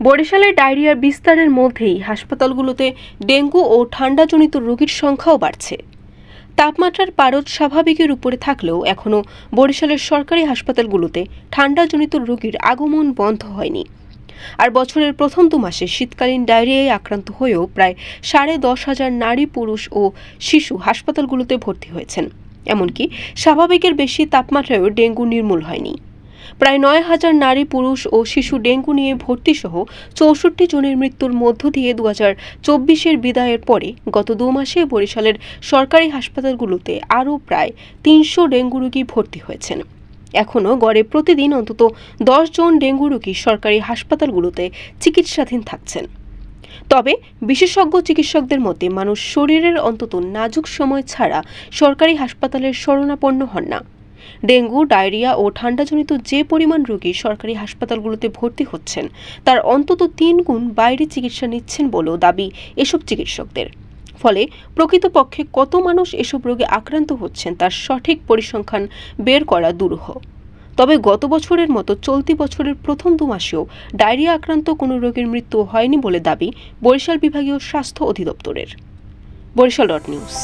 বরিশালে ডায়রিয়ার বিস্তারের মধ্যেই হাসপাতালগুলোতে ডেঙ্গু ও ঠান্ডাজনিত রোগীর সংখ্যাও বাড়ছে। তাপমাত্রার পারদ স্বাভাবিকের উপরে থাকলেও এখনও বরিশালের সরকারি হাসপাতালগুলোতে ঠান্ডাজনিত রোগীর আগমন বন্ধ হয়নি। আর বছরের প্রথম 2 মাসে শীতকালীন ডায়রিয়ায় আক্রান্ত হয়েও প্রায় 10,500 নারী, পুরুষ ও শিশু হাসপাতালগুলোতে ভর্তি হয়েছেন। এমনকি স্বাভাবিকের বেশি তাপমাত্রায়ও ডেঙ্গু নির্মূল হয়নি। প্রায় 9,000 নারী, পুরুষ ও শিশু ডেঙ্গু নিয়ে ভর্তিসহ 64 জনের মৃত্যুর মধ্য দিয়ে 2024-এর বিদায়ের পরে গত 2 মাসে বরিশালের সরকারি হাসপাতালগুলোতে আরও প্রায় 300 ডেঙ্গু রোগী ভর্তি হয়েছেন। এখনও গড়ে প্রতিদিন অন্তত 10 জন ডেঙ্গু রোগী সরকারি হাসপাতালগুলোতে চিকিৎসাধীন থাকছেন। তবে বিশেষজ্ঞ চিকিৎসকদের মতে মানুষ শরীরের অন্তত নাজুক সময় ছাড়া সরকারি হাসপাতালের শরণাপন্ন হন না। ডেঙ্গু, ডায়রিয়া ও ঠান্ডাজনিত যে পরিমাণ রোগী সরকারি হাসপাতালগুলোতে ভর্তি হচ্ছেন তার অন্তত 3 গুণ বাইরে চিকিৎসা নিচ্ছেন বলেও দাবি এসব চিকিৎসকদের। ফলে প্রকৃতপক্ষে কত মানুষ এসব রোগে আক্রান্ত হচ্ছেন তার সঠিক পরিসংখ্যান বের করা দুরূহ। তবে গত বছরের মতো চলতি বছরের প্রথম 2 মাসেও ডায়রিয়া আক্রান্ত কোনো রোগীর মৃত্যু হয়নি বলে দাবি বরিশাল বিভাগীয় স্বাস্থ্য অধিদপ্তরের। বরিশাল.নিউজ।